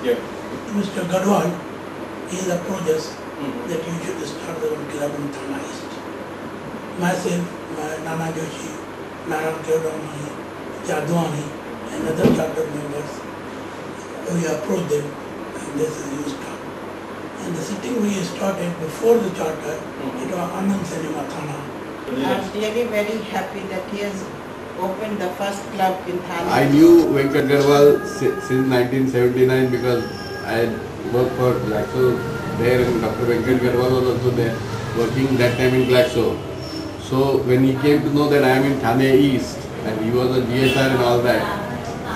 Yeah. Mr. Gadwal, he approached us that you should start the club in Thana East. Myself, Nana Joshi, Naran Kevramani, Jadwani, and other charter members, we approached them and they said you start. And the sitting we started before the charter, it was Anand Cinema Thana. I'm really very happy that he has opened the first club in Thane. I knew Venkat Garwal since 1979 because I had worked for Glaxo there, and Dr. Venkat Garwal was also there working that time in Glaxo. So when he came to know that I am in Thane East and he was a yeasr and all that,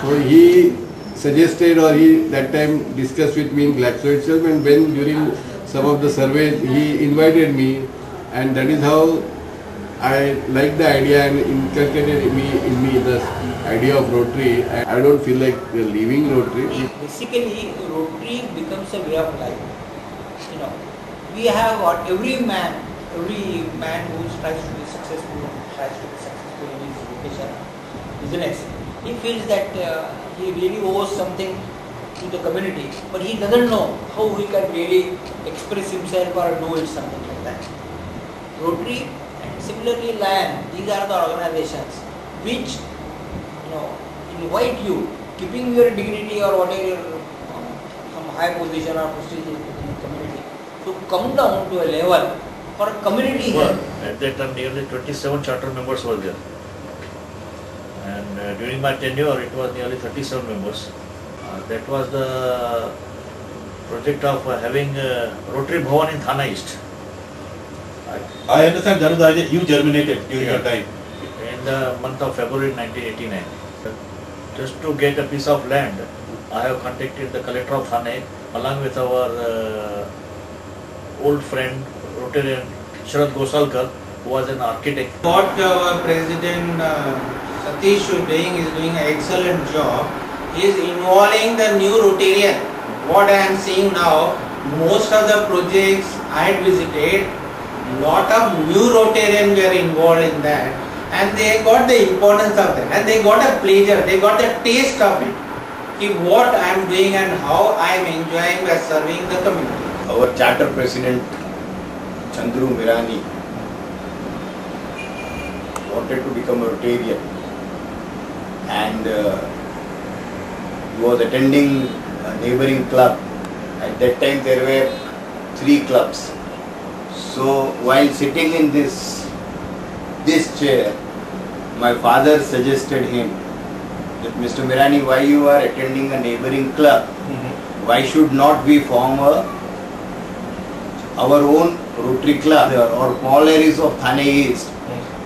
so he suggested, or he that time discussed with me in Glaxo itself, and when during some of the surveys he invited me, and that is how I liked the idea and inculcated in me the idea of Rotary. I don't feel like leaving Rotary. Basically, Rotary becomes a way of life. You know, we have got every man who tries to be successful in his education, business. He feels that he really owes something to the community, but he doesn't know how he can really express himself or do it, something like that. Rotary. Similarly, Lion, these are the organizations which invite you, keeping your dignity or whatever some high position or prestige in the community, to come down to a level for a community help. At that time, nearly 27 charter members were there, and during my tenure, it was nearly 37 members. That was the project of having Rotary Bhavan in Thana East. I understand, Janudaya, you germinated during your time. In the month of February 1989. Just to get a piece of land, I have contacted the collector of Thane along with our old friend, Rotarian Sharad Gosalkar, who was an architect. What our President Satish is doing an excellent job. He is involving the new Rotarian. What I am seeing now, most of the projects I had visited, lot of new Rotarians were involved in that, and they got the importance of that, and they got a pleasure, they got the taste of it. What I am doing and how I am enjoying by serving the community. Our charter president Chandru Mirani wanted to become a Rotarian, and he was attending a neighboring club. At that time there were 3 clubs. So while sitting in this chair, my father suggested him that, Mr. Mirani, why you are attending a neighboring club? Why should not we form our own Rotary club? Our Paul Harris of Thane East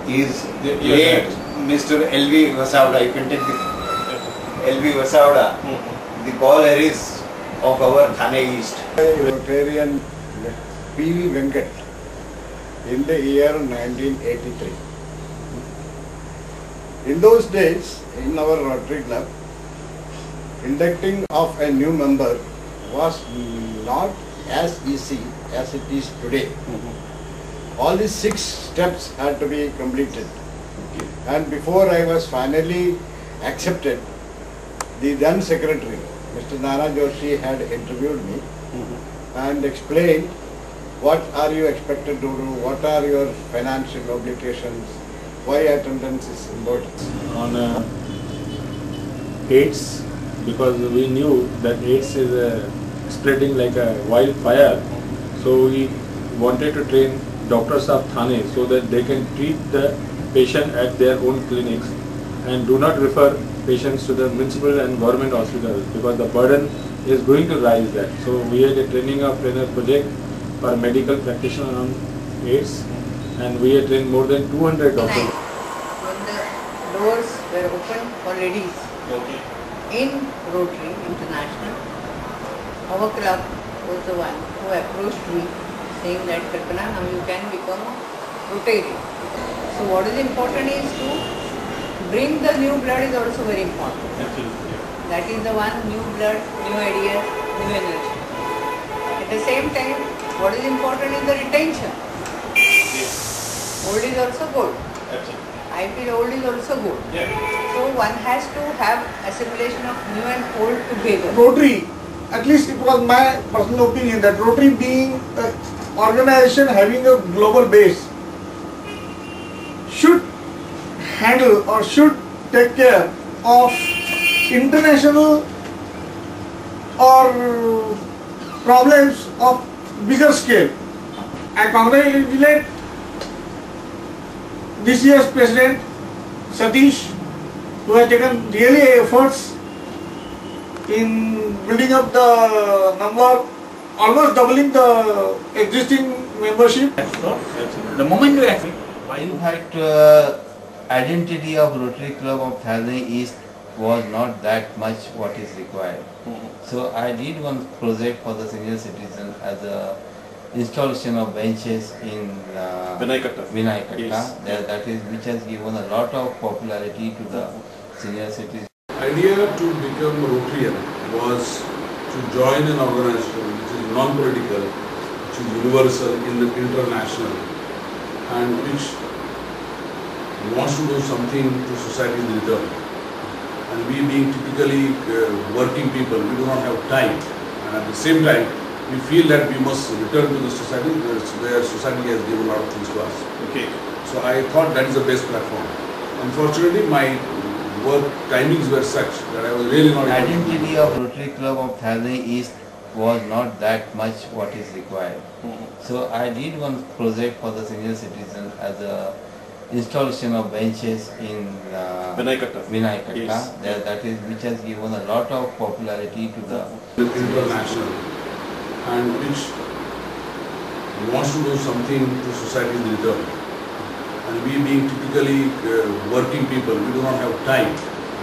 is the late Mr. L.V. Vasavda. You can take the L.V. Vasavda, the Paul Harris of our Thane East. Rotarian P.V. Venkat in the year 1983. In those days, in our Rotary Club, inducting of a new member was not as easy as it is today. All these 6 steps had to be completed. And before I was finally accepted, the then secretary, Mr. Nana Joshi, had interviewed me and explained what are you expected to do, what are your financial obligations, why attendance is important. On AIDS, because we knew that AIDS is spreading like a wildfire, so we wanted to train doctors of Thane so that they can treat the patient at their own clinics and do not refer patients to the municipal and government hospitals, because the burden is going to rise there. So we had a training of trainer project for medical practitioner on AIDS, and we had trained more than 200 doctors. When the doors were opened for ladies in Rotary International, our club was the one who approached me saying that, Kalpana, now you can become a Rotarian. So what is important is to bring the new blood is also very important. Absolutely. That is the one, new blood, new ideas, new energy. At the same time, what is important is the retention. Old is also good. Absolutely. I feel old is also good. Yeah. So one has to have assimilation of new and old together. Rotary at least it was my personal opinion, that Rotary being an organization having a global base should handle or should take care of international or problems of bigger scale. I congratulate this year's President Satish, who has taken really efforts in building up the number, almost doubling the existing membership. The moment you ask me, In fact, identity of Rotary Club of Thane East was not that much what is required. So I did one project for the senior citizens as a installation of benches in Vinaikatta. Yes. That is, which has given a lot of popularity to the senior citizens. Idea to become Rotarian was to join an organization which is non-political, which is universal, international, and which wants to do something to society in return. And we being typically working people, we do not have time, and at the same time we feel that we must return to the society where society has given a lot of things to us. Okay. So I thought that is the best platform. Unfortunately, my work timings were such that I was really not able to. Identity of Rotary Club of Thane East was not that much what is required. So I did one project for the senior citizens as a installation of benches in Vinaikatta. Yes. That is, which has given a lot of popularity to the international, and which wants to do something to society in return. And we being typically working people, we do not have time,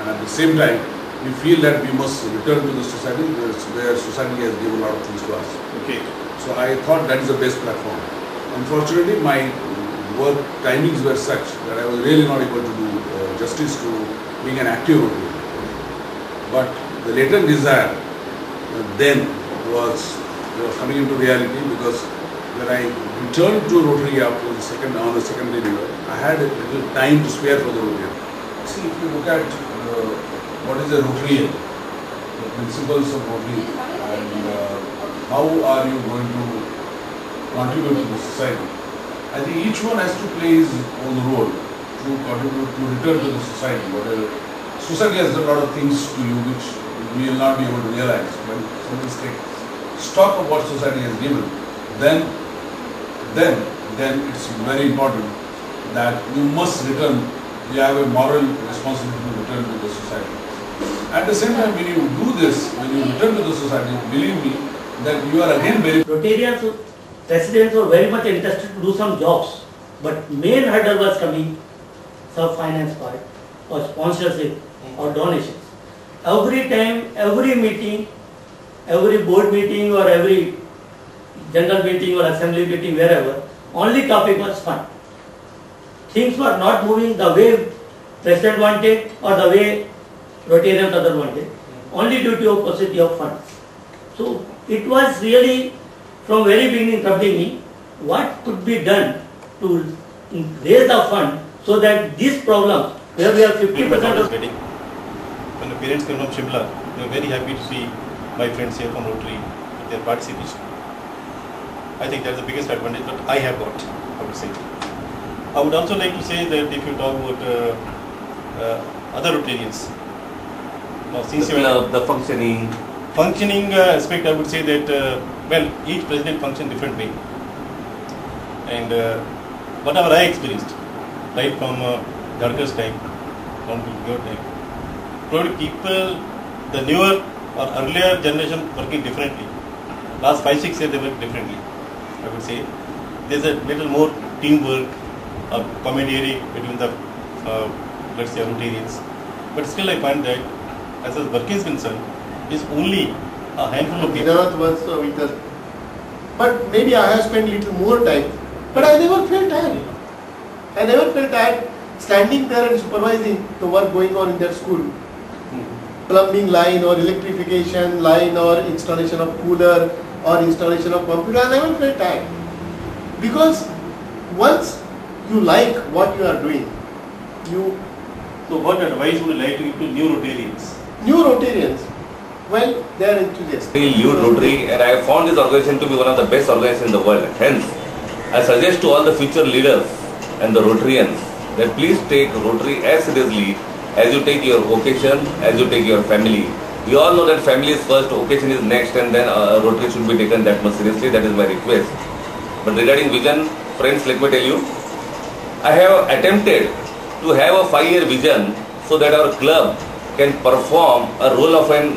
and at the same time we feel that we must return to the society where society has given a lot of things to us. Okay. So I thought that is the best platform. Unfortunately, my work timings were such that I was really not able to do justice to being an active Rotarian. But the latent desire then was coming into reality, because when I returned to Rotary after on the secondary level, I had a little time to spare for the Rotarian. See, if you look at what is a Rotarian, the principles of Rotary, and how are you going to contribute to the society, I think each one has to play his own role to contribute, to return to the society. Whatever society has done a lot of things to you which we will not be able to realize. When someone takes stock of what society has given, then it's very important that you must return. You have a moral responsibility to return to the society. At the same time, when you do this, when you return to the society, believe me, that you are again very... Rotarians, presidents were very much interested to do some jobs, but main hurdle was coming, some finance part, or sponsorship, or donations. Every time, every meeting, every board meeting or every general meeting or assembly meeting, wherever, only topic was fund. Things were not moving the way President wanted or the way Rotarians other wanted, only due to paucity of funds. So it was really from very beginning troubling me what could be done to raise the fund so that these problems where we have 50% of wedding. When the parents came from Shimla, they were very happy to see my friends here from Rotary with their participation. I think that's the biggest advantage that I have got, I would say. I would also like to say that if you talk about other Rotarians, now since you are the functioning aspect, I would say that well, each president functions different way, and whatever I experienced, right from Jadkar's time, from your time, probably people, the newer or earlier generation working differently. Last 5-6 years they work differently. I would say there's a little more teamwork or camaraderie between the let's say Rotarians, but still I find that as far as work is concerned, is only a handful of people. But maybe I have spent little more time, but I never felt tired. I never felt tired standing there and supervising the work going on in that school. Plumbing line or electrification line or installation of cooler or installation of computer, I never felt tired. Because once you like what you are doing, So what advice would you like to give to new Rotarians? New Rotarians, well, they are enthusiastic. We lead Rotary, and I have found this organization to be one of the best organizations in the world. Hence, I suggest to all the future leaders and the Rotarians that please take Rotary as seriously as you take your vocation, as you take your family. We all know that family is first, vocation is next, and then Rotary should be taken that much seriously. That is my request. But regarding vision, friends, let me tell you, I have attempted to have a 5-year vision so that our club can perform a role of an